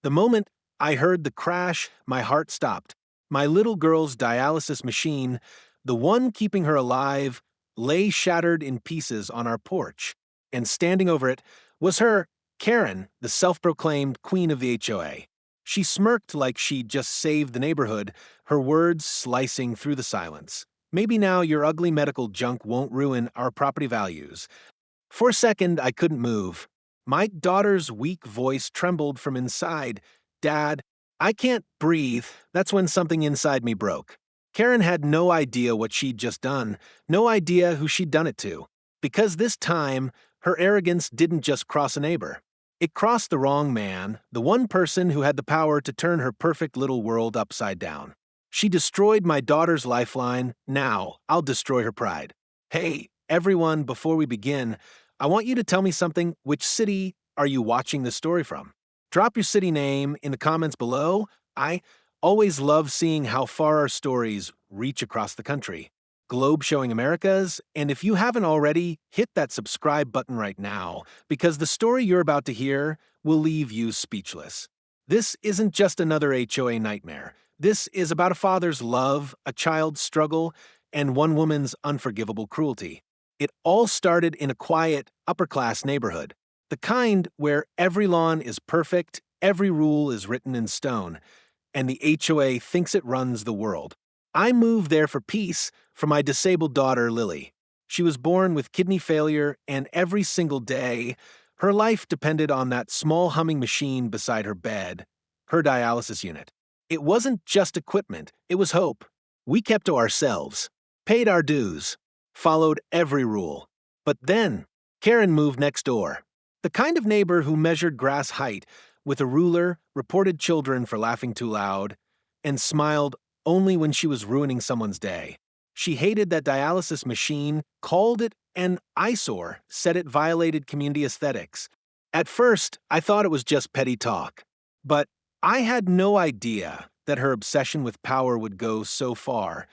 The moment I heard the crash, my heart stopped. My little girl's dialysis machine, the one keeping her alive, lay shattered in pieces on our porch, and standing over it was her, Karen, the self-proclaimed queen of the HOA. She smirked like she'd just saved the neighborhood, her words slicing through the silence. Maybe now your ugly medical junk won't ruin our property values. For a second, I couldn't move. My daughter's weak voice trembled from inside. Dad, I can't breathe. That's when something inside me broke. Karen had no idea what she'd just done, no idea who she'd done it to. Because this time, her arrogance didn't just cross a neighbor. It crossed the wrong man, the one person who had the power to turn her perfect little world upside down. She destroyed my daughter's lifeline. Now, I'll destroy her pride. Hey, everyone, before we begin, I want you to tell me something. Which city are you watching this story from? Drop your city name in the comments below. I always love seeing how far our stories reach across the country. Globe showing Americas, and if you haven't already, hit that subscribe button right now, because the story you're about to hear will leave you speechless. This isn't just another HOA nightmare. This is about a father's love, a child's struggle, and one woman's unforgivable cruelty. It all started in a quiet, upper-class neighborhood, the kind where every lawn is perfect, every rule is written in stone, and the HOA thinks it runs the world. I moved there for peace for my disabled daughter, Lily. She was born with kidney failure, and every single day, her life depended on that small humming machine beside her bed, her dialysis unit. It wasn't just equipment, it was hope. We kept to ourselves, paid our dues, followed every rule. But then, Karen moved next door. The kind of neighbor who measured grass height with a ruler, reported children for laughing too loud, and smiled only when she was ruining someone's day. She hated that dialysis machine, called it an eyesore, said it violated community aesthetics. At first, I thought it was just petty talk. But I had no idea that her obsession with power would go so far,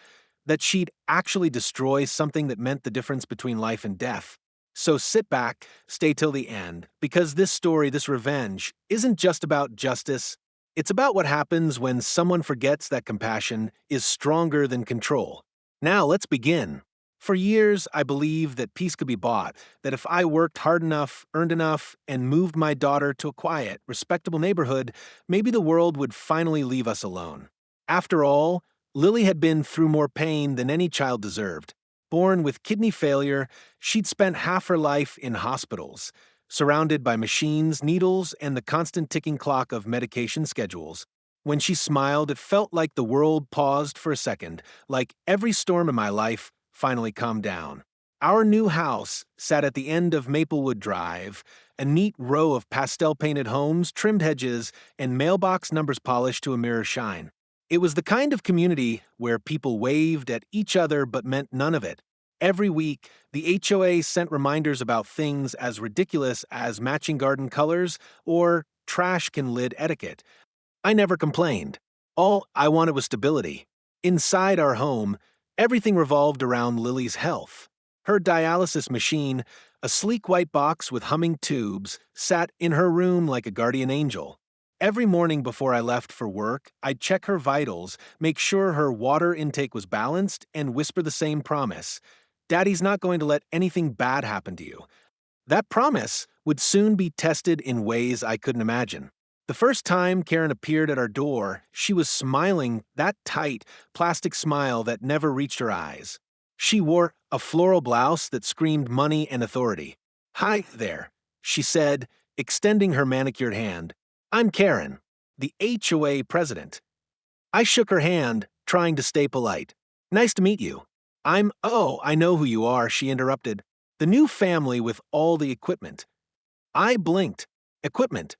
that she'd actually destroy something that meant the difference between life and death. So sit back, stay till the end, because this story, this revenge, isn't just about justice. It's about what happens when someone forgets that compassion is stronger than control. Now let's begin. For years, I believed that peace could be bought, that if I worked hard enough, earned enough, and moved my daughter to a quiet, respectable neighborhood, maybe the world would finally leave us alone. After all, Lily had been through more pain than any child deserved. Born with kidney failure, she'd spent half her life in hospitals, surrounded by machines, needles, and the constant ticking clock of medication schedules. When she smiled, it felt like the world paused for a second, like every storm in my life finally calmed down. Our new house sat at the end of Maplewood Drive, a neat row of pastel-painted homes, trimmed hedges, and mailbox numbers polished to a mirror shine. It was the kind of community where people waved at each other but meant none of it. Every week, the HOA sent reminders about things as ridiculous as matching garden colors or trash can lid etiquette. I never complained. All I wanted was stability. Inside our home, everything revolved around Lily's health. Her dialysis machine, a sleek white box with humming tubes, sat in her room like a guardian angel. Every morning before I left for work, I'd check her vitals, make sure her water intake was balanced, and whisper the same promise. Daddy's not going to let anything bad happen to you. That promise would soon be tested in ways I couldn't imagine. The first time Karen appeared at our door, she was smiling, that tight, plastic smile that never reached her eyes. She wore a floral blouse that screamed money and authority. "Hi there," she said, extending her manicured hand. "I'm Karen, the HOA president." I shook her hand, trying to stay polite. "Nice to meet you." "Oh, I know who you are," she interrupted. "The new family with all the equipment." I blinked. Equipment.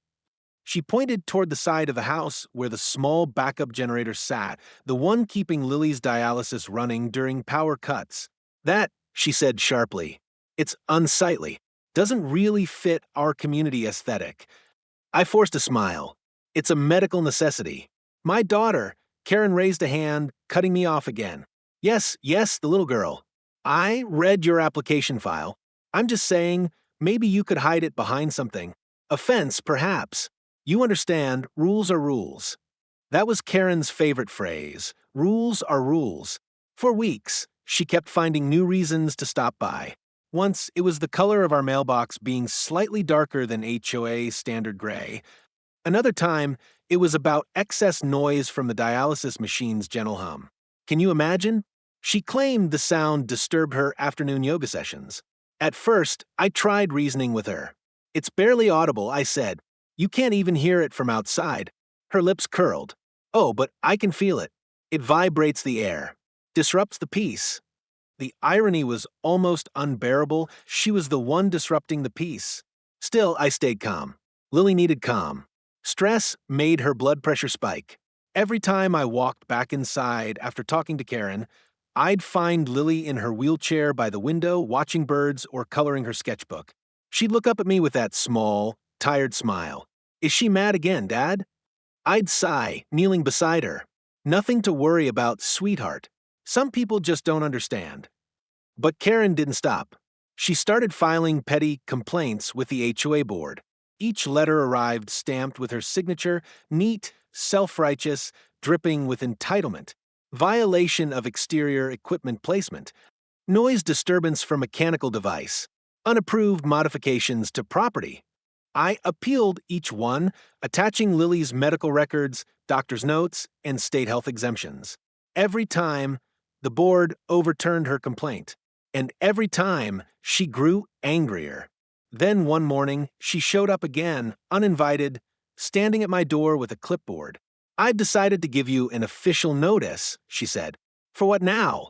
She pointed toward the side of the house where the small backup generator sat, the one keeping Lily's dialysis running during power cuts. "That," she said sharply, "it's unsightly. Doesn't really fit our community aesthetic." I forced a smile. "It's a medical necessity." "My daughter," Karen raised a hand, cutting me off again. Yes, the little girl. "I read your application file. I'm just saying, maybe you could hide it behind something. A fence, perhaps." You understand, rules are rules. That was Karen's favorite phrase. Rules are rules. For weeks, she kept finding new reasons to stop by. Once, it was the color of our mailbox being slightly darker than HOA standard gray. Another time, it was about excess noise from the dialysis machine's gentle hum. Can you imagine? She claimed the sound disturbed her afternoon yoga sessions. At first, I tried reasoning with her. It's barely audible, I said. You can't even hear it from outside. Her lips curled. Oh, but I can feel it. It vibrates the air. Disrupts the peace. The irony was almost unbearable. She was the one disrupting the peace. Still, I stayed calm. Lily needed calm. Stress made her blood pressure spike. Every time I walked back inside after talking to Karen, I'd find Lily in her wheelchair by the window watching birds or coloring her sketchbook. She'd look up at me with that small, tired smile. Is she mad again, Dad? I'd sigh, kneeling beside her. Nothing to worry about, sweetheart. Some people just don't understand. But Karen didn't stop. She started filing petty complaints with the HOA board. Each letter arrived stamped with her signature, neat, self-righteous, dripping with entitlement. Violation of exterior equipment placement. Noise disturbance from mechanical device. Unapproved modifications to property. I appealed each one, attaching Lily's medical records, doctor's notes, and state health exemptions. Every time, the board overturned her complaint, and every time, she grew angrier. Then one morning, she showed up again, uninvited, standing at my door with a clipboard. I've decided to give you an official notice, she said. For what now?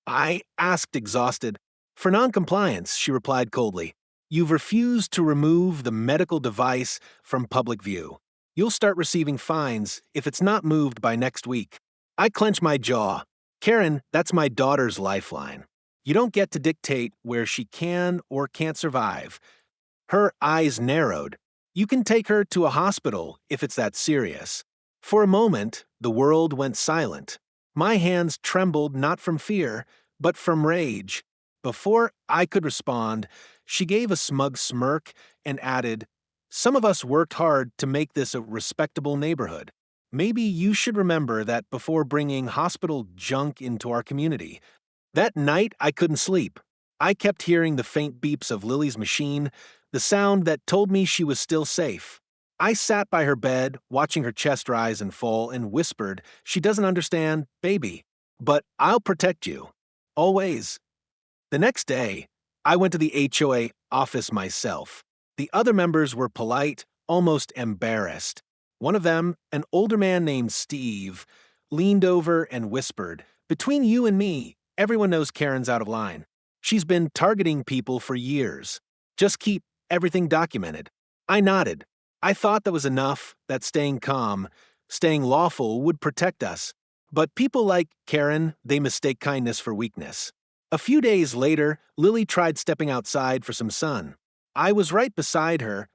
I asked, exhausted. For noncompliance, she replied coldly. You've refused to remove the medical device from public view. You'll start receiving fines if it's not moved by next week. I clench my jaw. Karen, that's my daughter's lifeline. You don't get to dictate where she can or can't survive. Her eyes narrowed. You can take her to a hospital if it's that serious. For a moment, the world went silent. My hands trembled not from fear, but from rage. Before I could respond, she gave a smug smirk and added, Some of us worked hard to make this a respectable neighborhood. Maybe you should remember that before bringing hospital junk into our community. That night, I couldn't sleep. I kept hearing the faint beeps of Lily's machine, the sound that told me she was still safe. I sat by her bed, watching her chest rise and fall, and whispered, She doesn't understand, baby. But I'll protect you. Always. The next day, I went to the HOA office myself. The other members were polite, almost embarrassed. One of them, an older man named Steve, leaned over and whispered, Between you and me, everyone knows Karen's out of line. She's been targeting people for years. Just keep everything documented. I nodded. I thought that was enough, that staying calm, staying lawful would protect us. But people like Karen, they mistake kindness for weakness. A few days later, Lily tried stepping outside for some sun. I was right beside her,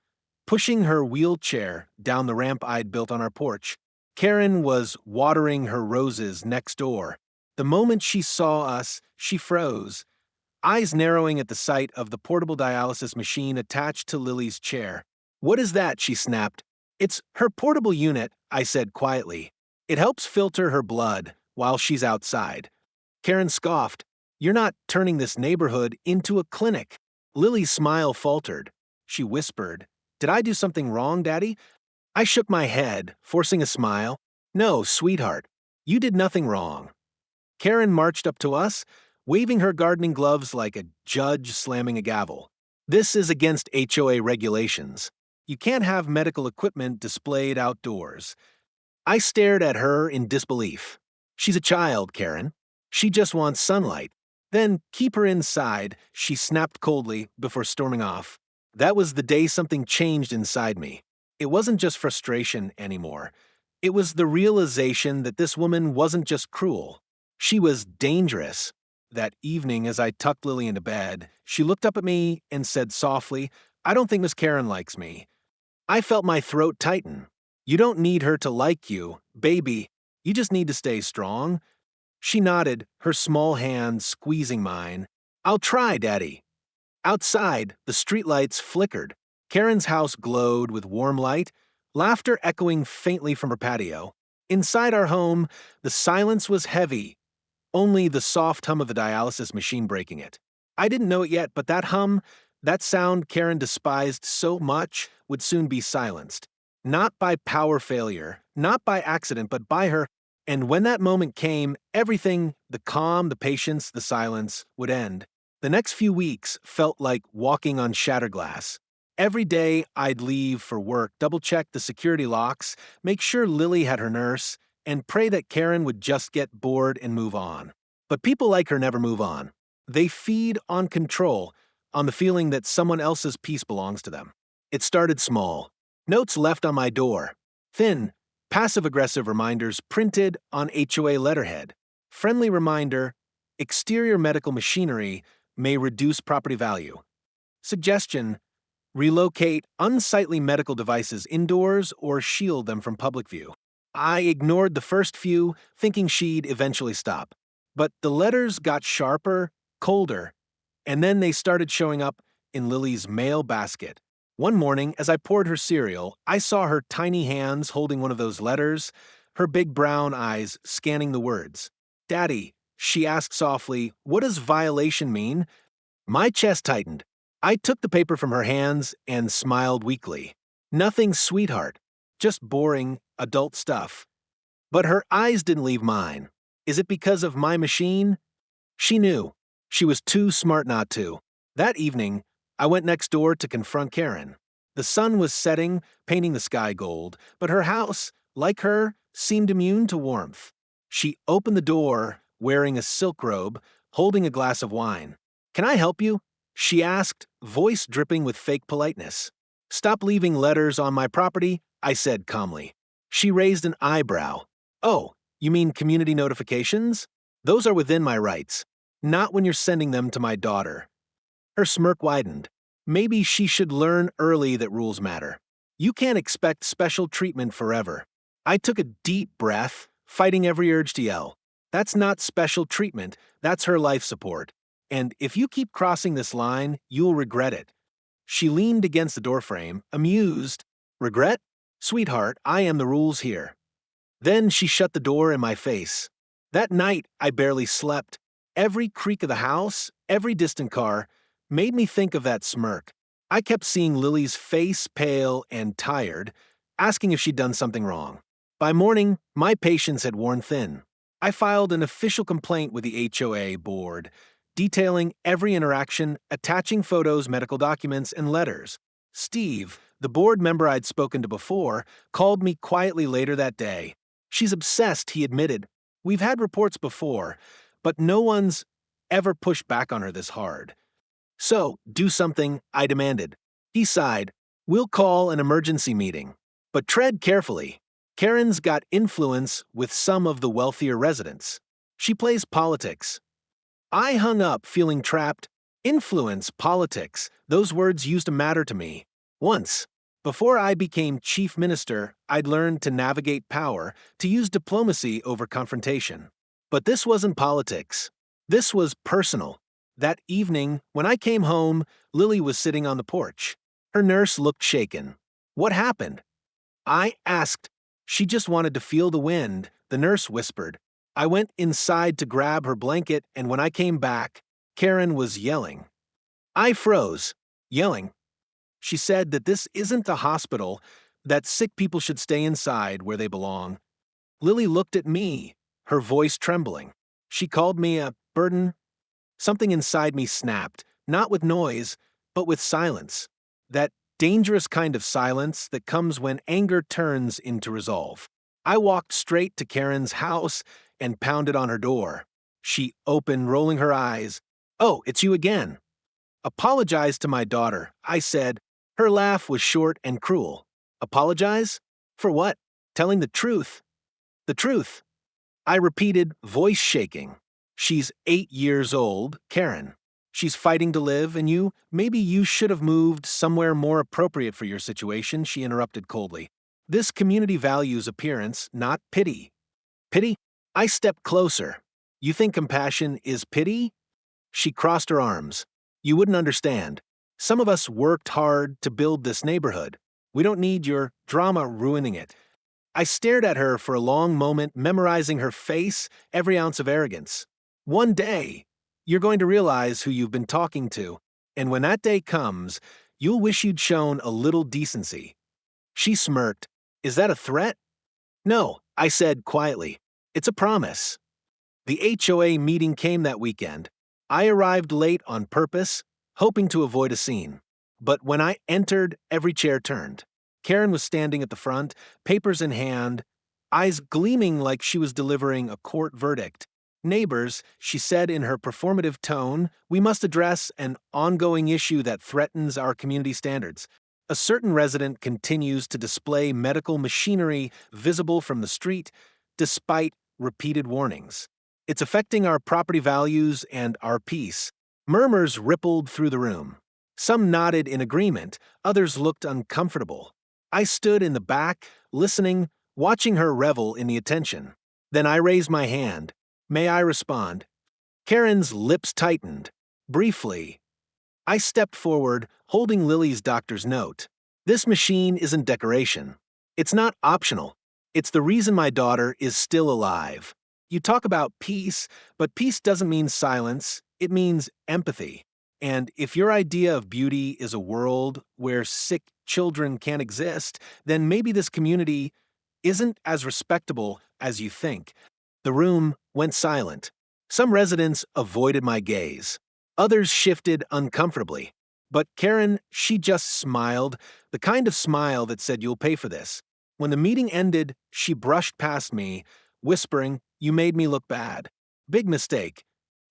pushing her wheelchair down the ramp I'd built on our porch. Karen was watering her roses next door. The moment she saw us, she froze, eyes narrowing at the sight of the portable dialysis machine attached to Lily's chair. What is that? She snapped. It's her portable unit, I said quietly. It helps filter her blood while she's outside. Karen scoffed. You're not turning this neighborhood into a clinic. Lily's smile faltered. She whispered, Did I do something wrong, Daddy? I shook my head, forcing a smile. No, sweetheart. You did nothing wrong. Karen marched up to us, waving her gardening gloves like a judge slamming a gavel. This is against HOA regulations. You can't have medical equipment displayed outdoors. I stared at her in disbelief. She's a child, Karen. She just wants sunlight. Then keep her inside, she snapped coldly before storming off. That was the day something changed inside me. It wasn't just frustration anymore. It was the realization that this woman wasn't just cruel. She was dangerous. That evening, as I tucked Lily into bed, she looked up at me and said softly, I don't think Miss Karen likes me. I felt my throat tighten. You don't need her to like you, baby. You just need to stay strong. She nodded, her small hand squeezing mine. I'll try, Daddy. Outside, the streetlights flickered. Karen's house glowed with warm light. laughter echoing faintly from her patio. Inside our home, the silence was heavy, only the soft hum of the dialysis machine breaking it. I didn't know it yet, but that hum, that sound Karen despised so much, would soon be silenced. Not by power failure, not by accident, but by her. And when that moment came, everything, the calm, the patience, the silence, would end. The next few weeks felt like walking on shattered glass. Every day I'd leave for work, double-check the security locks, make sure Lily had her nurse, and pray that Karen would just get bored and move on. But people like her never move on. They feed on control, on the feeling that someone else's peace belongs to them. It started small. Notes left on my door. Thin, passive-aggressive reminders printed on HOA letterhead. Friendly reminder, exterior medical machinery may reduce property value. Suggestion, relocate unsightly medical devices indoors or shield them from public view. I ignored the first few, thinking she'd eventually stop. But the letters got sharper, colder, and then they started showing up in Lily's mail basket. One morning, as I poured her cereal, I saw her tiny hands holding one of those letters, her big brown eyes scanning the words. "Daddy," she asked softly, "what does violation mean?" My chest tightened. I took the paper from her hands and smiled weakly. Nothing sweetheart, just boring, adult stuff. But her eyes didn't leave mine. Is it because of my machine? She knew. She was too smart not to. That evening, I went next door to confront Karen. The sun was setting, painting the sky gold, but her house, like her, seemed immune to warmth. She opened the door, wearing a silk robe, holding a glass of wine. "Can I help you?" she asked, voice dripping with fake politeness. "Stop leaving letters on my property," I said calmly. She raised an eyebrow. "Oh, you mean community notifications? Those are within my rights. Not when you're sending them to my daughter." Her smirk widened. Maybe she should learn early that rules matter. You can't expect special treatment forever. I took a deep breath, fighting every urge to yell. That's not special treatment, that's her life support. And if you keep crossing this line, you'll regret it. She leaned against the doorframe, amused. "Regret? Sweetheart, I am the rules here." Then she shut the door in my face. That night, I barely slept. Every creak of the house, every distant car, made me think of that smirk. I kept seeing Lily's face pale and tired, asking if she'd done something wrong. By morning, my patience had worn thin. I filed an official complaint with the HOA board, detailing every interaction, attaching photos, medical documents, and letters. Steve, the board member I'd spoken to before, called me quietly later that day. "She's obsessed," he admitted. "We've had reports before, but no one's ever pushed back on her this hard." "So, do something," I demanded. He sighed. "We'll call an emergency meeting. But tread carefully. Karen's got influence with some of the wealthier residents. She plays politics." I hung up, feeling trapped. Influence, politics, those words used to matter to me. Once. Before I became chief minister, I'd learned to navigate power, to use diplomacy over confrontation. But this wasn't politics. This was personal. That evening, when I came home, Lily was sitting on the porch. Her nurse looked shaken. "What happened?" I asked. "She just wanted to feel the wind," the nurse whispered. I went inside to grab her blanket, and when I came back, Karen was yelling. I froze. Yelling. She said that this isn't a hospital, that sick people should stay inside where they belong. Lily looked at me, her voice trembling. She called me a burden. Something inside me snapped, not with noise, but with silence. That dangerous kind of silence that comes when anger turns into resolve. I walked straight to Karen's house and pounded on her door. She opened, rolling her eyes. "Oh, it's you again." "Apologize to my daughter," I said. Her laugh was short and cruel. "Apologize? For what? Telling the truth." "The truth," I repeated, voice shaking. "She's 8 years old, Karen. She's fighting to live, and maybe you should have moved somewhere more appropriate for your situation," she interrupted coldly. "This community values appearance, not pity." "Pity?" I stepped closer. "You think compassion is pity?" She crossed her arms. "You wouldn't understand. Some of us worked hard to build this neighborhood. We don't need your drama ruining it. I stared at her for a long moment, memorizing her face, every ounce of arrogance. One day, you're going to realize who you've been talking to, and when that day comes, you'll wish you'd shown a little decency. She smirked. Is that a threat? No, I said quietly. It's a promise. The HOA meeting came that weekend. I arrived late on purpose, hoping to avoid a scene. But when I entered, every chair turned. Karen was standing at the front, papers in hand, eyes gleaming like she was delivering a court verdict. Neighbors, she said in her performative tone, we must address an ongoing issue that threatens our community standards. A certain resident continues to display medical machinery visible from the street, despite repeated warnings. It's affecting our property values and our peace. Murmurs rippled through the room. Some nodded in agreement, others looked uncomfortable. I stood in the back, listening, watching her revel in the attention. Then I raised my hand. May I respond? Karen's lips tightened. Briefly, I stepped forward, holding Lily's doctor's note. This machine isn't decoration. It's not optional. It's the reason my daughter is still alive. You talk about peace, but peace doesn't mean silence. It means empathy. And if your idea of beauty is a world where sick children can't exist, then maybe this community isn't as respectable as you think. The room went silent. Some residents avoided my gaze. Others shifted uncomfortably. But Karen, she just smiled, the kind of smile that said, you'll pay for this. When the meeting ended, she brushed past me, whispering, you made me look bad. Big mistake.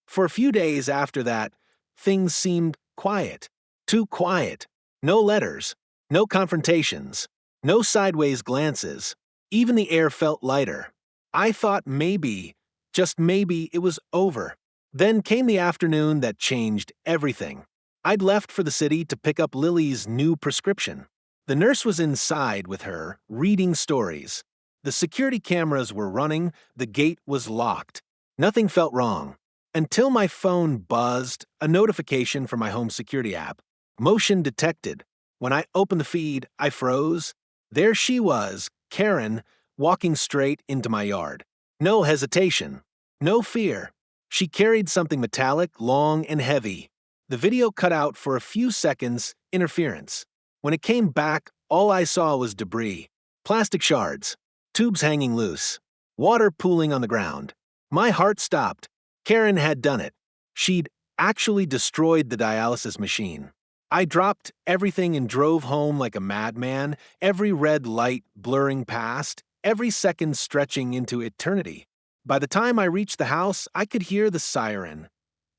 For a few days after that, things seemed quiet. Too quiet. No letters. No confrontations. No sideways glances. Even the air felt lighter. I thought maybe, just maybe, it was over. Then came the afternoon that changed everything. I'd left for the city to pick up Lily's new prescription. The nurse was inside with her, reading stories. The security cameras were running, the gate was locked. Nothing felt wrong. Until my phone buzzed, a notification from my home security app. Motion detected. When I opened the feed, I froze. There she was, Karen, walking straight into my yard. No hesitation. No fear. She carried something metallic, long and heavy. The video cut out for a few seconds, interference. When it came back, all I saw was debris. Plastic shards. Tubes hanging loose. Water pooling on the ground. My heart stopped. Karen had done it. She'd actually destroyed the dialysis machine. I dropped everything and drove home like a madman, every red light blurring past, every second stretching into eternity. By the time I reached the house, I could hear the siren.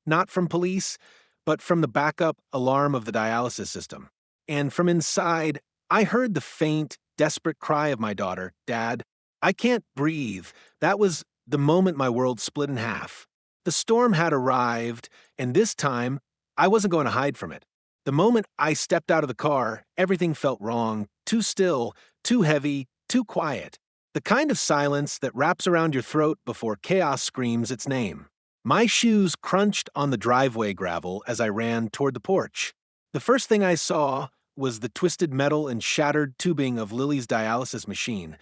Not from police, but from the backup alarm of the dialysis system. And from inside, I heard the faint, desperate cry of my daughter, Dad, I can't breathe. That was the moment my world split in half. The storm had arrived, and this time, I wasn't going to hide from it. The moment I stepped out of the car, everything felt wrong, too still, too heavy, too quiet. The kind of silence that wraps around your throat before chaos screams its name. My shoes crunched on the driveway gravel as I ran toward the porch. The first thing I saw was the twisted metal and shattered tubing of Lily's dialysis machine,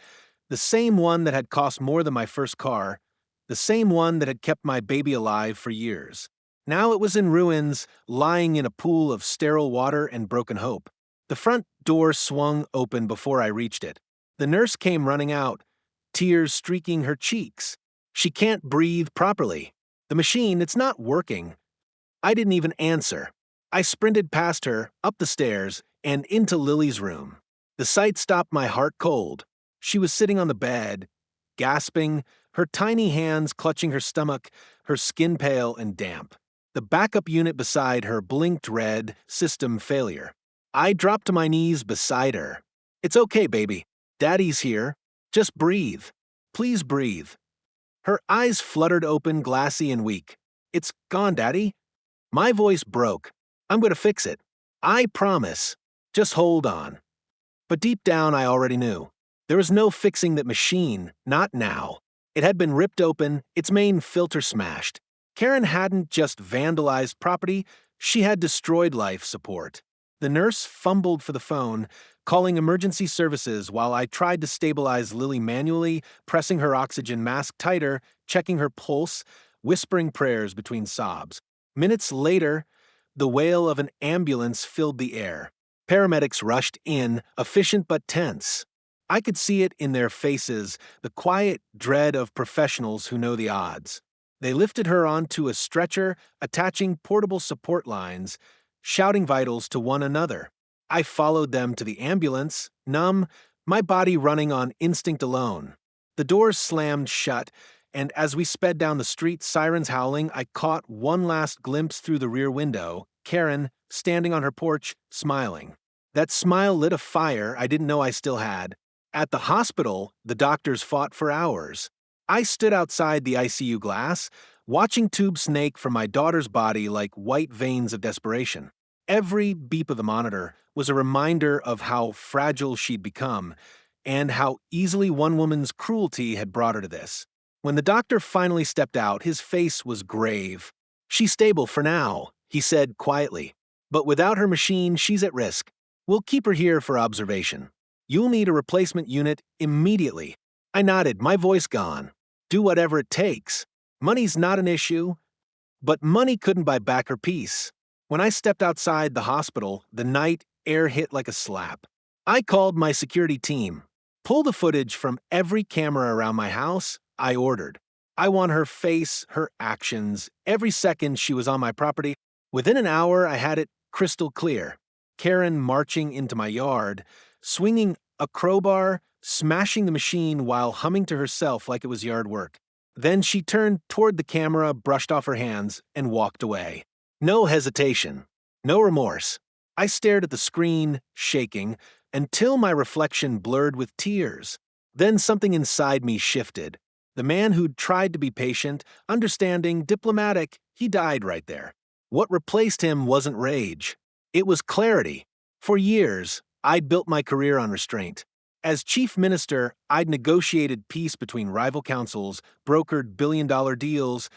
the same one that had cost more than my first car, the same one that had kept my baby alive for years. Now it was in ruins, lying in a pool of sterile water and broken hope. The front door swung open before I reached it. The nurse came running out, tears streaking her cheeks. She can't breathe properly. The machine, it's not working. I didn't even answer. I sprinted past her, up the stairs, and into Lily's room. The sight stopped my heart cold. She was sitting on the bed, gasping, her tiny hands clutching her stomach, her skin pale and damp. The backup unit beside her blinked red, system failure. I dropped to my knees beside her. It's okay, baby. Daddy's here. Just breathe. Please breathe. Her eyes fluttered open, glassy and weak. It's gone, Daddy. My voice broke. I'm going to fix it. I promise. Just hold on. But deep down, I already knew. There was no fixing that machine, not now. It had been ripped open, its main filter smashed. Karen hadn't just vandalized property, she had destroyed life support. The nurse fumbled for the phone, calling emergency services while I tried to stabilize Lily manually, pressing her oxygen mask tighter, checking her pulse, whispering prayers between sobs. Minutes later, the wail of an ambulance filled the air. Paramedics rushed in, efficient but tense. I could see it in their faces, the quiet dread of professionals who know the odds. They lifted her onto a stretcher, attaching portable support lines, shouting vitals to one another. I followed them to the ambulance, numb, my body running on instinct alone. The doors slammed shut, and as we sped down the street, sirens howling, I caught one last glimpse through the rear window, Karen, standing on her porch, smiling. That smile lit a fire I didn't know I still had. At the hospital, the doctors fought for hours. I stood outside the ICU glass, watching tubes snake from my daughter's body like white veins of desperation. Every beep of the monitor was a reminder of how fragile she'd become and how easily one woman's cruelty had brought her to this. When the doctor finally stepped out, his face was grave. "She's stable for now," he said quietly. "But without her machine, she's at risk. We'll keep her here for observation. You'll need a replacement unit immediately." I nodded, my voice gone. Do whatever it takes. Money's not an issue, but money couldn't buy back her peace. When I stepped outside the hospital, the night air hit like a slap. I called my security team. "Pull the footage from every camera around my house," I ordered. "I want her face, her actions, every second she was on my property." Within an hour, I had it crystal clear. Karen marching into my yard, swinging a crowbar, smashing the machine while humming to herself like it was yard work. Then she turned toward the camera, brushed off her hands, and walked away. No hesitation, no remorse. I stared at the screen, shaking, until my reflection blurred with tears. Then something inside me shifted. The man who'd tried to be patient, understanding, diplomatic, he died right there. What replaced him wasn't rage. It was clarity. For years, I'd built my career on restraint. As chief minister, I'd negotiated peace between rival councils, brokered billion-dollar deals,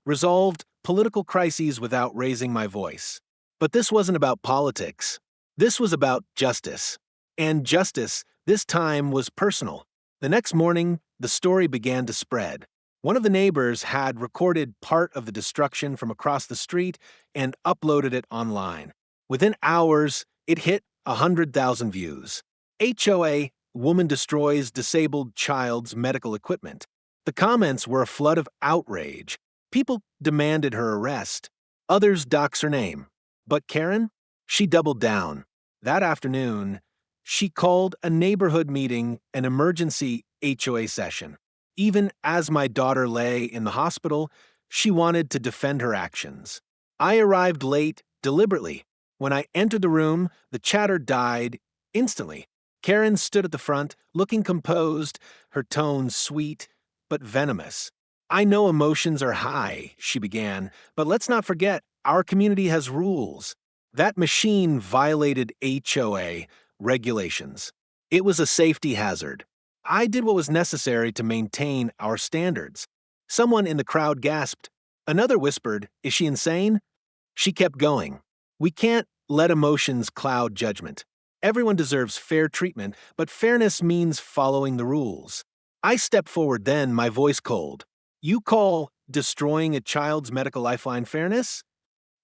resolved political crises without raising my voice. But this wasn't about politics. This was about justice. And justice, this time, was personal. The next morning, the story began to spread. One of the neighbors had recorded part of the destruction from across the street and uploaded it online. Within hours, it hit 100,000 views. HOA, woman destroys disabled child's medical equipment. The comments were a flood of outrage. People demanded her arrest. Others doxed her name. But Karen? She doubled down. That afternoon, she called a neighborhood meeting an emergency HOA session. Even as my daughter lay in the hospital, she wanted to defend her actions. I arrived late, deliberately. When I entered the room, the chatter died instantly. Karen stood at the front, looking composed, her tone sweet but venomous. "I know emotions are high," she began, "but let's not forget, our community has rules. That machine violated HOA regulations. It was a safety hazard. I did what was necessary to maintain our standards." Someone in the crowd gasped. Another whispered, "Is she insane?" She kept going. "We can't let emotions cloud judgment. Everyone deserves fair treatment, but fairness means following the rules." I stepped forward then, my voice cold. "You call destroying a child's medical lifeline fairness?"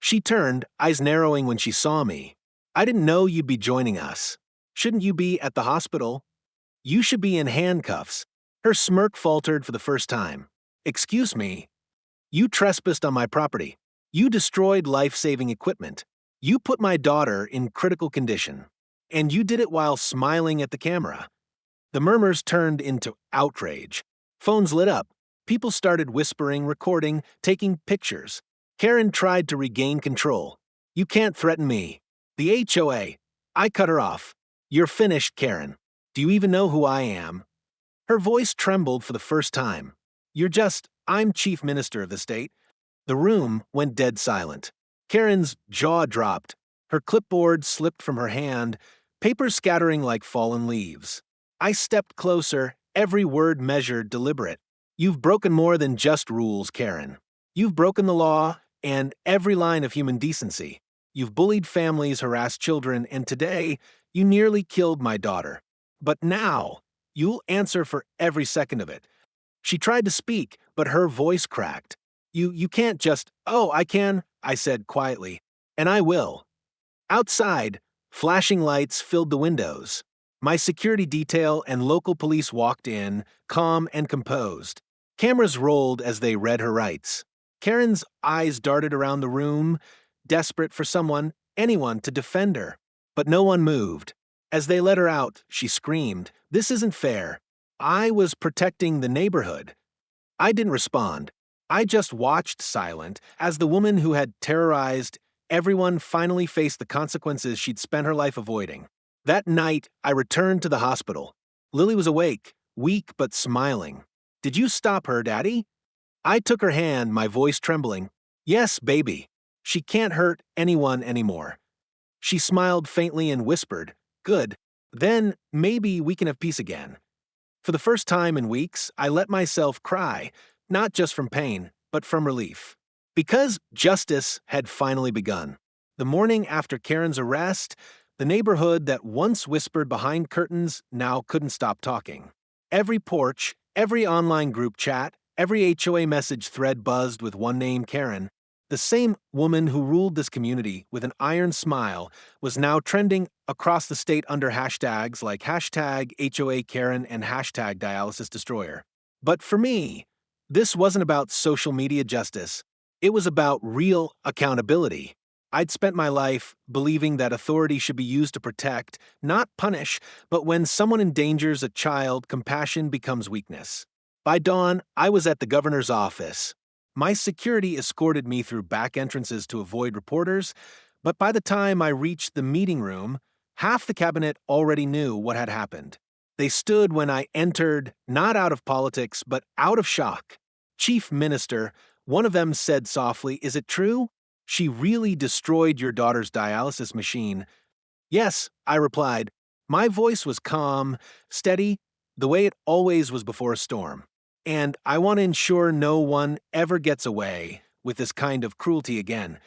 She turned, eyes narrowing when she saw me. "I didn't know you'd be joining us. Shouldn't you be at the hospital? You should be in handcuffs." Her smirk faltered for the first time. "Excuse me. You trespassed on my property. You destroyed life-saving equipment. You put my daughter in critical condition. And you did it while smiling at the camera." The murmurs turned into outrage. Phones lit up. People started whispering, recording, taking pictures. Karen tried to regain control. "You can't threaten me. The HOA." I cut her off. "You're finished, Karen. Do you even know who I am?" Her voice trembled for the first time. I'm chief minister of the state." The room went dead silent. Karen's jaw dropped. Her clipboard slipped from her hand, papers scattering like fallen leaves. I stepped closer, every word measured, deliberate. "You've broken more than just rules, Karen. You've broken the law and every line of human decency. You've bullied families, harassed children, and today, You nearly killed my daughter. But now, you'll answer for every second of it. She tried to speak, but her voice cracked. You can't just, oh, I can, I said quietly. And I will. Outside, flashing lights filled the windows. My security detail and local police walked in, calm and composed. Cameras rolled as they read her rights. Karen's eyes darted around the room, desperate for someone, anyone, to defend her. But no one moved. As they let her out, she screamed, "This isn't fair. I was protecting the neighborhood." I didn't respond. I just watched silent as the woman who had terrorized everyone finally faced the consequences she'd spent her life avoiding. That night, I returned to the hospital. Lily was awake, weak but smiling. "Did you stop her, Daddy?" I took her hand, my voice trembling. "Yes, baby. She can't hurt anyone anymore." She smiled faintly and whispered, "Good. Then maybe we can have peace again." For the first time in weeks, I let myself cry, not just from pain, but from relief. Because justice had finally begun. The morning after Karen's arrest, the neighborhood that once whispered behind curtains now couldn't stop talking. Every porch, every online group chat, every HOA message thread buzzed with one name, Karen. The same woman who ruled this community with an iron smile was now trending across the state under hashtags like hashtag HOA Karen and hashtag Dialysis Destroyer. But for me, this wasn't about social media justice. It was about real accountability. I'd spent my life believing that authority should be used to protect, not punish, but when someone endangers a child, compassion becomes weakness. By dawn, I was at the governor's office. My security escorted me through back entrances to avoid reporters, but by the time I reached the meeting room, half the cabinet already knew what had happened. They stood when I entered, not out of politics, but out of shock. "Chief Minister," one of them said softly, "is it true? She really destroyed your daughter's dialysis machine." "Yes," I replied. My voice was calm, steady, the way it always was before a storm. "And I want to ensure no one ever gets away with this kind of cruelty again."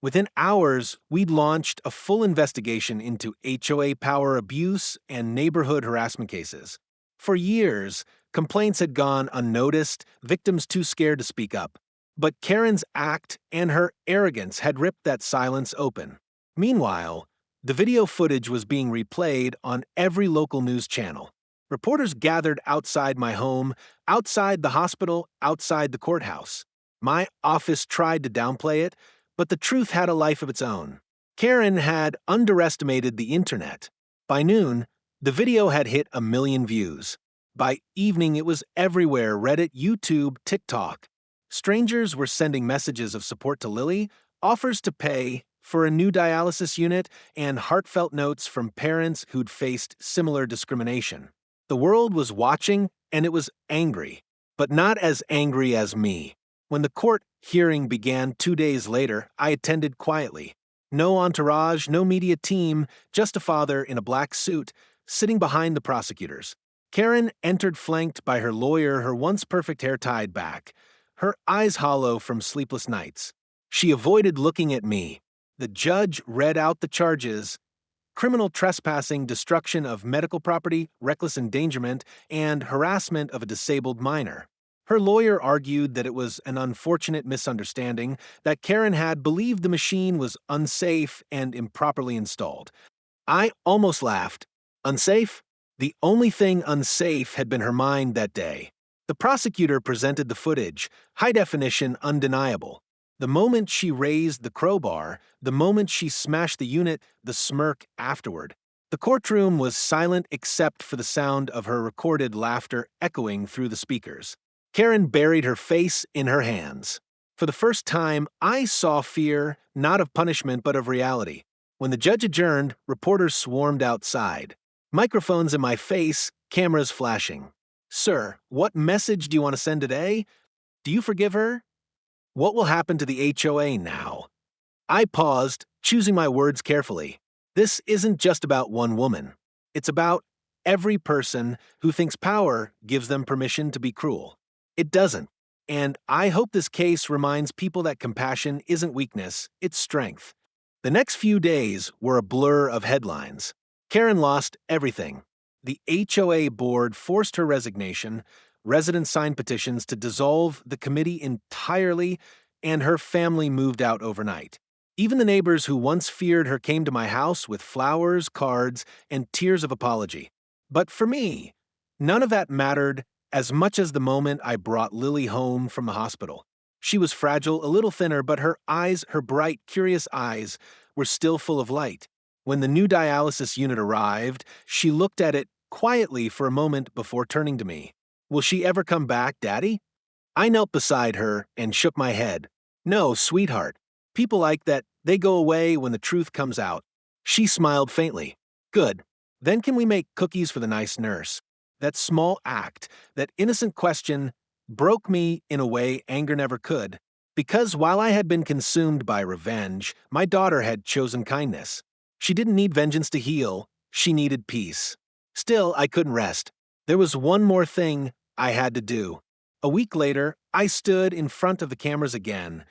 Within hours, we'd launched a full investigation into HOA power abuse and neighborhood harassment cases. For years, complaints had gone unnoticed, victims too scared to speak up. But Karen's act and her arrogance had ripped that silence open. Meanwhile, the video footage was being replayed on every local news channel. Reporters gathered outside my home, outside the hospital, outside the courthouse. My office tried to downplay it, but the truth had a life of its own. Karen had underestimated the internet. By noon, the video had hit 1 million views. By evening, it was everywhere: Reddit, YouTube, TikTok. Strangers were sending messages of support to Lily, offers to pay for a new dialysis unit, and heartfelt notes from parents who'd faced similar discrimination. The world was watching, and it was angry, but not as angry as me. When the court hearing began 2 days later, I attended quietly. No entourage, no media team, just a father in a black suit sitting behind the prosecutors. Karen entered flanked by her lawyer, her once perfect hair tied back, her eyes hollow from sleepless nights. She avoided looking at me. The judge read out the charges: criminal trespassing, destruction of medical property, reckless endangerment, and harassment of a disabled minor. Her lawyer argued that it was an unfortunate misunderstanding, that Karen had believed the machine was unsafe and improperly installed. I almost laughed. Unsafe? The only thing unsafe had been her mind that day. The prosecutor presented the footage, high definition, undeniable. The moment she raised the crowbar, the moment she smashed the unit, the smirk afterward. The courtroom was silent except for the sound of her recorded laughter echoing through the speakers. Karen buried her face in her hands. For the first time, I saw fear, not of punishment but of reality. When the judge adjourned, reporters swarmed outside. Microphones in my face, cameras flashing. "Sir, what message do you want to send today? Do you forgive her? What will happen to the HOA now?" I paused, choosing my words carefully. This isn't just about one woman. It's about every person who thinks power gives them permission to be cruel. It doesn't. And I hope this case reminds people that compassion isn't weakness, it's strength. The next few days were a blur of headlines. Karen lost everything. The HOA board forced her resignation, residents signed petitions to dissolve the committee entirely, and her family moved out overnight. Even the neighbors who once feared her came to my house with flowers, cards, and tears of apology. But for me, none of that mattered as much as the moment I brought Lily home from the hospital. She was fragile, a little thinner, but her eyes, her bright, curious eyes, were still full of light. When the new dialysis unit arrived, she looked at it quietly for a moment before turning to me. "Will she ever come back, Daddy?" I knelt beside her and shook my head. "No, sweetheart. People like that, they go away when the truth comes out." She smiled faintly. "Good. Then can we make cookies for the nice nurse?" That small act, that innocent question, broke me in a way anger never could. Because while I had been consumed by revenge, my daughter had chosen kindness. She didn't need vengeance to heal, she needed peace. Still, I couldn't rest. There was one more thing I had to do. A week later, I stood in front of the cameras again.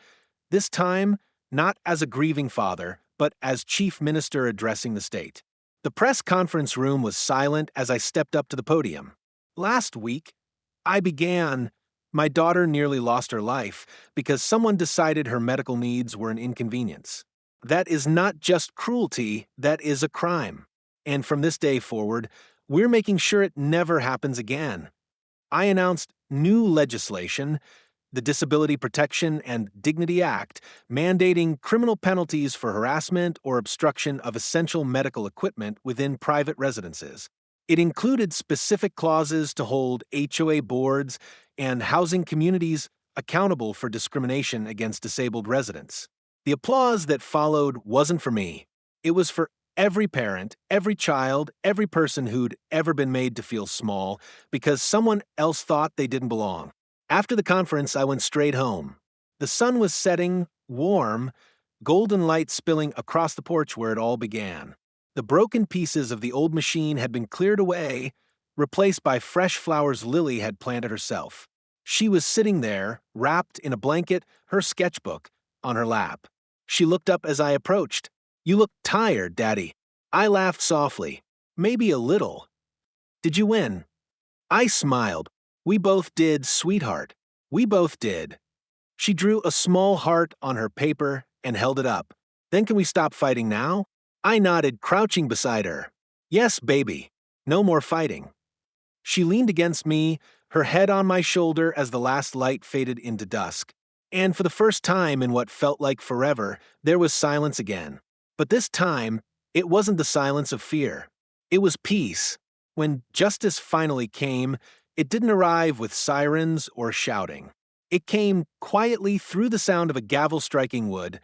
This time, not as a grieving father, but as chief minister addressing the state. The press conference room was silent as I stepped up to the podium. Last week, my daughter nearly lost her life because someone decided her medical needs were an inconvenience. That is not just cruelty, that is a crime. And from this day forward, we're making sure it never happens again. I announced new legislation, the Disability Protection and Dignity Act, mandating criminal penalties for harassment or obstruction of essential medical equipment within private residences. It included specific clauses to hold HOA boards and housing communities accountable for discrimination against disabled residents. The applause that followed wasn't for me. It was for every parent, every child, every person who'd ever been made to feel small because someone else thought they didn't belong. After the conference, I went straight home. The sun was setting, warm, golden light spilling across the porch where it all began. The broken pieces of the old machine had been cleared away, replaced by fresh flowers Lily had planted herself. She was sitting there, wrapped in a blanket, her sketchbook, on her lap. She looked up as I approached. "You look tired, Daddy." I laughed softly. "Maybe a little." "Did you win?" I smiled. "We both did, sweetheart. We both did." She drew a small heart on her paper and held it up. "Then can we stop fighting now?" I nodded, crouching beside her. "Yes, baby. No more fighting." She leaned against me, her head on my shoulder as the last light faded into dusk. And for the first time in what felt like forever, there was silence again. But this time, it wasn't the silence of fear. It was peace. When justice finally came, it didn't arrive with sirens or shouting. It came quietly through the sound of a gavel striking wood,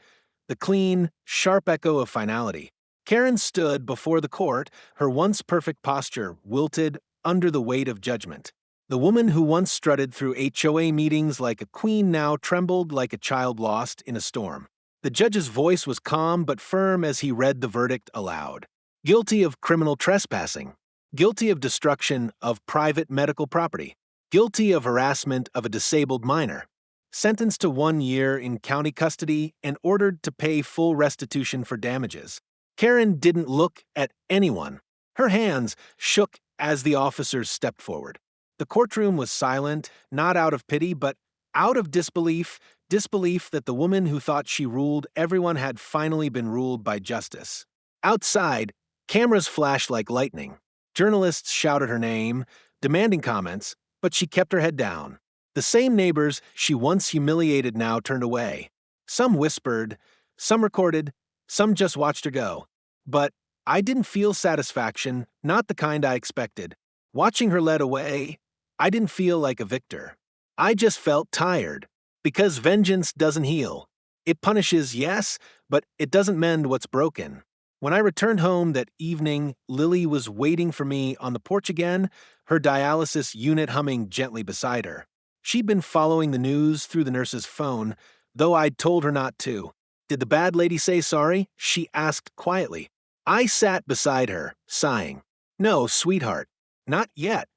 the clean, sharp echo of finality. Karen stood before the court, her once perfect posture wilted under the weight of judgment. The woman who once strutted through HOA meetings like a queen now trembled like a child lost in a storm. The judge's voice was calm but firm as he read the verdict aloud. Guilty of criminal trespassing. Guilty of destruction of private medical property. Guilty of harassment of a disabled minor. Sentenced to 1 year in county custody and ordered to pay full restitution for damages. Karen didn't look at anyone. Her hands shook as the officers stepped forward. The courtroom was silent, not out of pity, but out of disbelief that the woman who thought she ruled everyone had finally been ruled by justice. Outside, cameras flashed like lightning. Journalists shouted her name, demanding comments, but she kept her head down. The same neighbors she once humiliated now turned away. Some whispered, some recorded, some just watched her go. But I didn't feel satisfaction, not the kind I expected. Watching her led away, I didn't feel like a victor. I just felt tired. Because vengeance doesn't heal. It punishes, yes, but it doesn't mend what's broken. When I returned home that evening, Lily was waiting for me on the porch again, her dialysis unit humming gently beside her. She'd been following the news through the nurse's phone, though I'd told her not to. "Did the bad lady say sorry?" she asked quietly. I sat beside her, sighing. "No, sweetheart, not yet."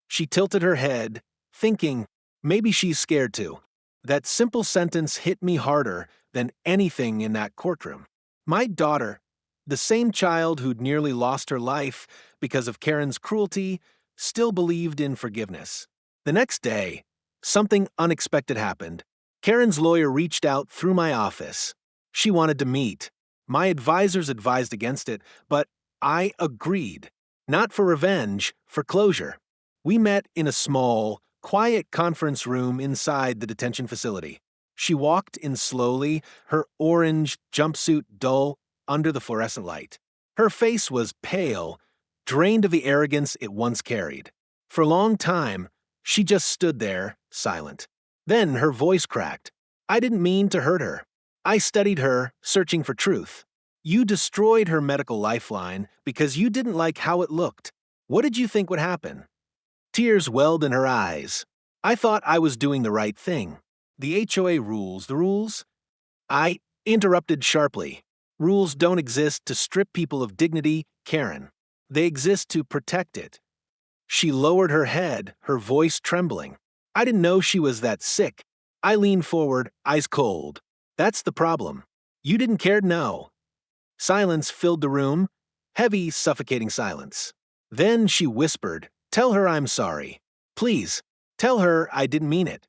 She tilted her head, thinking, maybe she's scared too. That simple sentence hit me harder than anything in that courtroom. My daughter, The same child who'd nearly lost her life because of Karen's cruelty still believed in forgiveness. The next day, something unexpected happened. Karen's lawyer reached out through my office. She wanted to meet. My advisors advised against it, but I agreed. Not for revenge, for closure. We met in a small, quiet conference room inside the detention facility. She walked in slowly, her orange jumpsuit dull under the fluorescent light. Her face was pale, drained of the arrogance it once carried. For a long time, she just stood there, silent. Then her voice cracked. I didn't mean to hurt her. I studied her, searching for truth. You destroyed her medical lifeline because you didn't like how it looked. What did you think would happen? Tears welled in her eyes. I thought I was doing the right thing. The HOA rules, the rules? I interrupted sharply. Rules don't exist to strip people of dignity, Karen. They exist to protect it. She lowered her head, her voice trembling. I didn't know she was that sick. I leaned forward, eyes cold. That's the problem. You didn't care to know. Silence filled the room, heavy, suffocating silence. Then she whispered, "Tell her I'm sorry. Please, tell her I didn't mean it."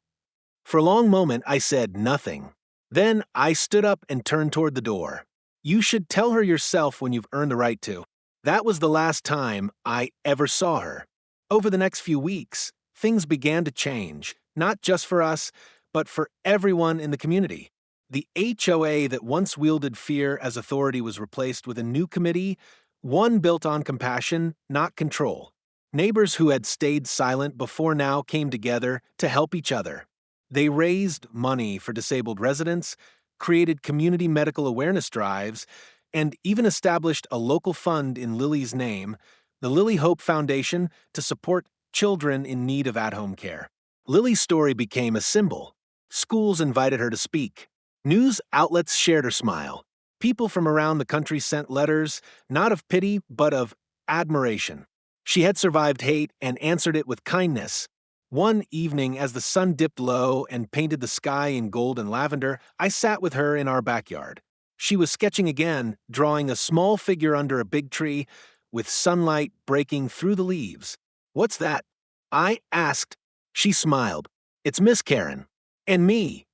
For a long moment, I said nothing. Then I stood up and turned toward the door. You should tell her yourself when you've earned the right to. That was the last time I ever saw her. Over the next few weeks, things began to change, not just for us, but for everyone in the community. The HOA that once wielded fear as authority was replaced with a new committee, one built on compassion, not control. Neighbors who had stayed silent before now came together to help each other. They raised money for disabled residents, created community medical awareness drives, and even established a local fund in Lily's name, the Lily Hope Foundation, to support children in need of at-home care. Lily's story became a symbol. Schools invited her to speak. News outlets shared her smile. People from around the country sent letters, not of pity, but of admiration. She had survived hate and answered it with kindness. One evening, as the sun dipped low and painted the sky in gold and lavender, I sat with her in our backyard. She was sketching again, drawing a small figure under a big tree, with sunlight breaking through the leaves. "What's that?" I asked. She smiled. "It's Miss Karen." "And me."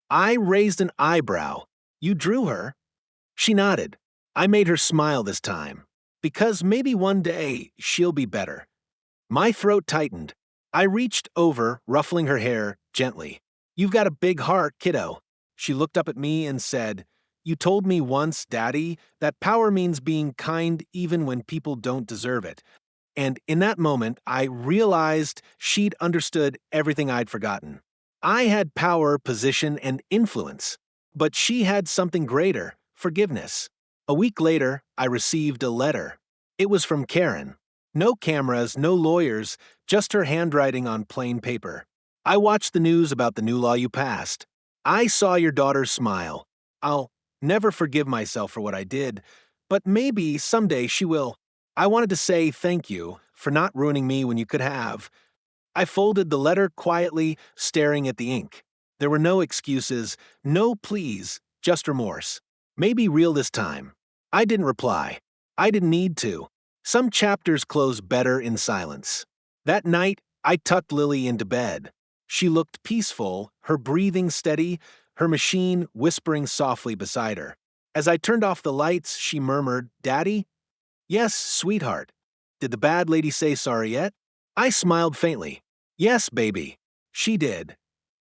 I raised an eyebrow. "You drew her?" She nodded. I made her smile this time. Because maybe one day she'll be better. My throat tightened. I reached over, ruffling her hair gently. "You've got a big heart, kiddo." She looked up at me and said, "You told me once, Daddy, that power means being kind even when people don't deserve it." And in that moment, I realized she'd understood everything I'd forgotten. I had power, position, and influence. But she had something greater, forgiveness. A week later, I received a letter. It was from Karen. No cameras, no lawyers, just her handwriting on plain paper. "I watched the news about the new law you passed. I saw your daughter's smile. I'll never forgive myself for what I did, but maybe someday she will. I wanted to say thank you for not ruining me when you could have." I folded the letter quietly, staring at the ink. There were no excuses, no pleas, just remorse. Maybe real this time. I didn't reply. I didn't need to. Some chapters close better in silence. That night, I tucked Lily into bed. She looked peaceful, her breathing steady, her machine whispering softly beside her. As I turned off the lights, she murmured, "Daddy?" "Yes, sweetheart." "Did the bad lady say sorry yet?" I smiled faintly. "Yes, baby." She did.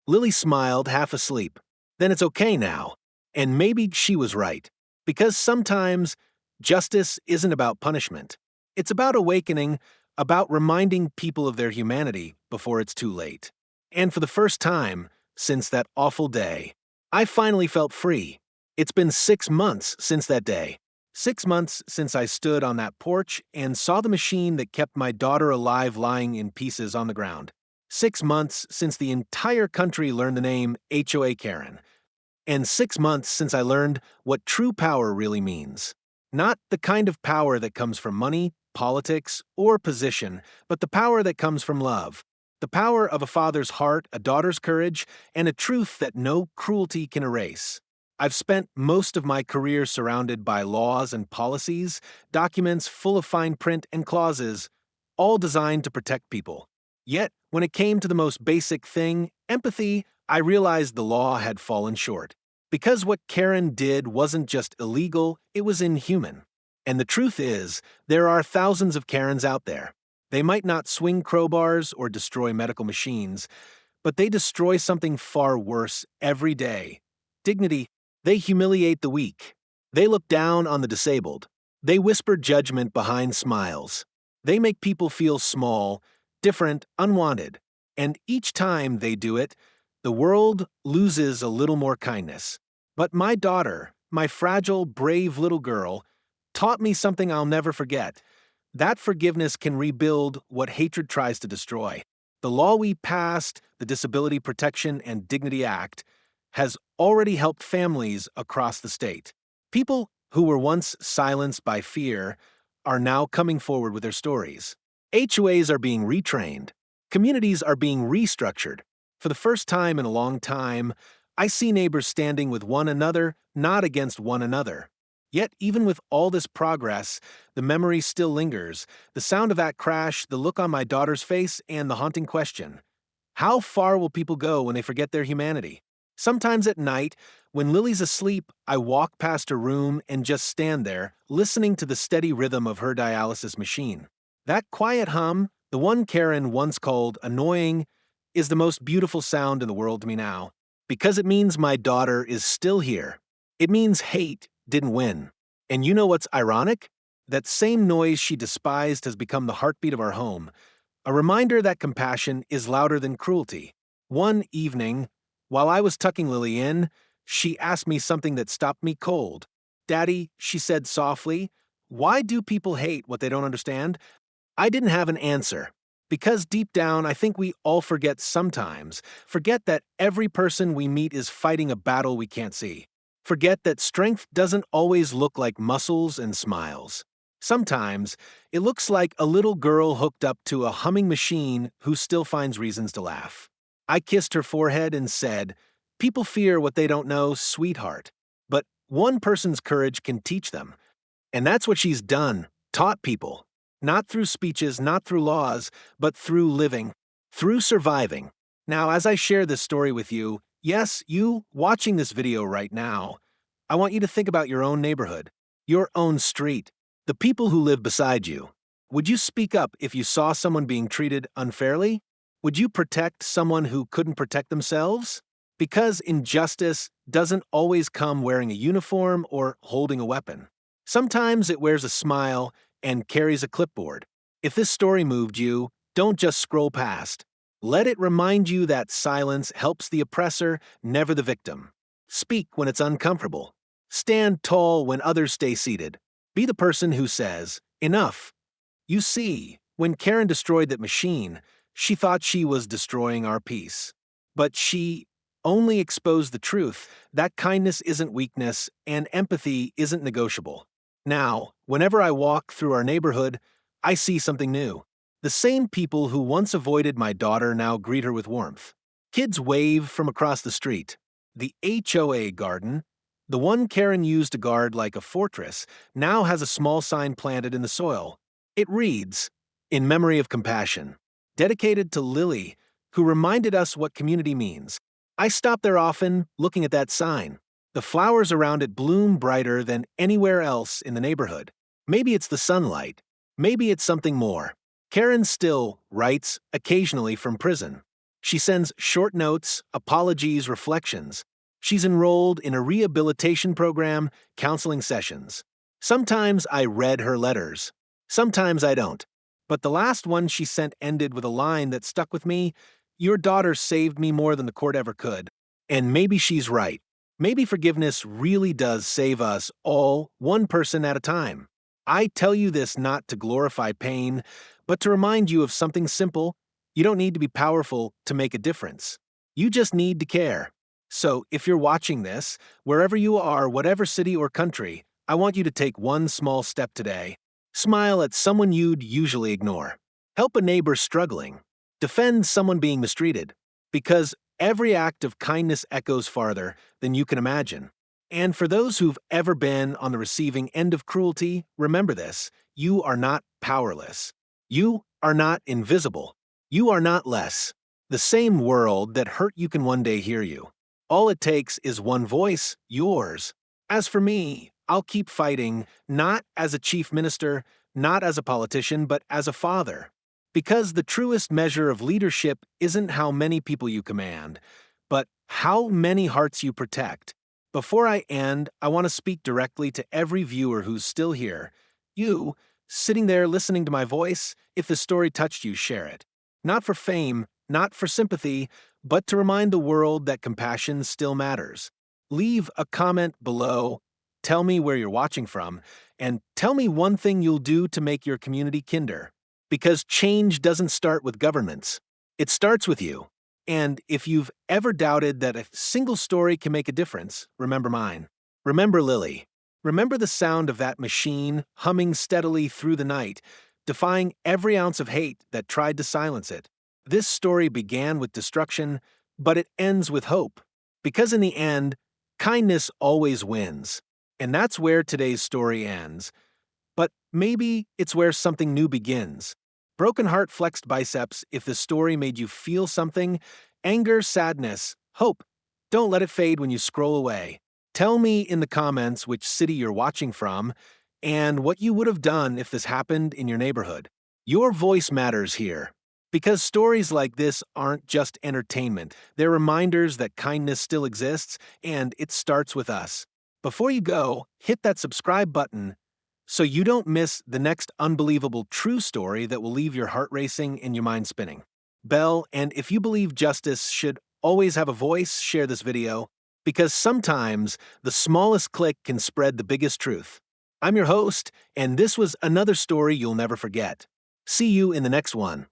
Lily smiled, half asleep. "Then it's okay now." And maybe she was right. Because sometimes justice isn't about punishment. It's about awakening, about reminding people of their humanity before it's too late. And for the first time, since that awful day, I finally felt free. It's been 6 months since that day. 6 months since I stood on that porch and saw the machine that kept my daughter alive lying in pieces on the ground. 6 months since the entire country learned the name HOA Karen. And 6 months since I learned what true power really means. Not the kind of power that comes from money, politics, or position, but the power that comes from love. The power of a father's heart, a daughter's courage, and a truth that no cruelty can erase. I've spent most of my career surrounded by laws and policies, documents full of fine print and clauses, all designed to protect people. Yet, when it came to the most basic thing, empathy, I realized the law had fallen short. Because what Karen did wasn't just illegal, it was inhuman. And the truth is, there are thousands of Karens out there. They might not swing crowbars or destroy medical machines, but they destroy something far worse every day: dignity. They humiliate the weak. They look down on the disabled. They whisper judgment behind smiles. They make people feel small, different, unwanted. And each time they do it, the world loses a little more kindness. But my daughter, my fragile, brave little girl, taught me something I'll never forget. That forgiveness can rebuild what hatred tries to destroy. The law we passed, the Disability Protection and Dignity Act, has already helped families across the state. People who were once silenced by fear are now coming forward with their stories. HOAs are being retrained. Communities are being restructured. For the first time in a long time, I see neighbors standing with one another, not against one another. Yet, even with all this progress, the memory still lingers: the sound of that crash, the look on my daughter's face, and the haunting question: how far will people go when they forget their humanity? Sometimes at night, when Lily's asleep, I walk past her room and just stand there, listening to the steady rhythm of her dialysis machine. That quiet hum, the one Karen once called annoying, is the most beautiful sound in the world to me now, because it means my daughter is still here. It means hate didn't win. And you know what's ironic? That same noise she despised has become the heartbeat of our home, a reminder that compassion is louder than cruelty. One evening, while I was tucking Lily in, she asked me something that stopped me cold. "Daddy," she said softly, "why do people hate what they don't understand?" I didn't have an answer. Because deep down, I think we all forget sometimes. Forget that every person we meet is fighting a battle we can't see. Forget that strength doesn't always look like muscles and smiles. Sometimes, it looks like a little girl hooked up to a humming machine who still finds reasons to laugh. I kissed her forehead and said, "People fear what they don't know, sweetheart. But one person's courage can teach them." And that's what she's done, taught people. Not through speeches, not through laws, but through living, through surviving. Now, as I share this story with you, yes, you watching this video right now, I want you to think about your own neighborhood, your own street, the people who live beside you. Would you speak up if you saw someone being treated unfairly? Would you protect someone who couldn't protect themselves? Because injustice doesn't always come wearing a uniform or holding a weapon. Sometimes it wears a smile and carries a clipboard. If this story moved you, don't just scroll past. Let it remind you that silence helps the oppressor, never the victim. Speak when it's uncomfortable. Stand tall when others stay seated. Be the person who says, "Enough." You see, when Karen destroyed that machine, she thought she was destroying our peace. But she only exposed the truth that kindness isn't weakness and empathy isn't negotiable. Now, whenever I walk through our neighborhood, I see something new. The same people who once avoided my daughter now greet her with warmth. Kids wave from across the street. The HOA garden, the one Karen used to guard like a fortress, now has a small sign planted in the soil. It reads, "In memory of compassion," dedicated to Lily, who reminded us what community means. I stop there often, looking at that sign. The flowers around it bloom brighter than anywhere else in the neighborhood. Maybe it's the sunlight. Maybe it's something more. Karen still writes, occasionally from prison. She sends short notes, apologies, reflections. She's enrolled in a rehabilitation program, counseling sessions. Sometimes I read her letters. Sometimes I don't. But the last one she sent ended with a line that stuck with me: "Your daughter saved me more than the court ever could." And maybe she's right. Maybe forgiveness really does save us all, one person at a time. I tell you this not to glorify pain, but to remind you of something simple. You don't need to be powerful to make a difference. You just need to care. So, if you're watching this, wherever you are, whatever city or country, I want you to take one small step today. Smile at someone you'd usually ignore. Help a neighbor struggling. Defend someone being mistreated. Because every act of kindness echoes farther than you can imagine. And for those who've ever been on the receiving end of cruelty, remember this: you are not powerless. You are not invisible. You are not less. The same world that hurt you can one day hear you. All it takes is one voice, yours. As for me, I'll keep fighting, not as a chief minister, not as a politician, but as a father. Because the truest measure of leadership isn't how many people you command, but how many hearts you protect. Before I end, I want to speak directly to every viewer who's still here. You, sitting there listening to my voice, if the story touched you, share it. Not for fame, not for sympathy, but to remind the world that compassion still matters. Leave a comment below, tell me where you're watching from, and tell me one thing you'll do to make your community kinder. Because change doesn't start with governments. It starts with you. And if you've ever doubted that a single story can make a difference, remember mine. Remember Lily. Remember the sound of that machine humming steadily through the night, defying every ounce of hate that tried to silence it. This story began with destruction, but it ends with hope. Because in the end, kindness always wins. And that's where today's story ends. But maybe it's where something new begins. Broken heart, flexed biceps, if the story made you feel something, anger, sadness, hope, don't let it fade when you scroll away. Tell me in the comments which city you're watching from and what you would have done if this happened in your neighborhood. Your voice matters here. Because stories like this aren't just entertainment, they're reminders that kindness still exists, and it starts with us. Before you go, hit that subscribe button so you don't miss the next unbelievable true story that will leave your heart racing and your mind spinning. Bell, and if you believe justice should always have a voice, share this video, because sometimes the smallest click can spread the biggest truth. I'm your host, and this was another story you'll never forget. See you in the next one.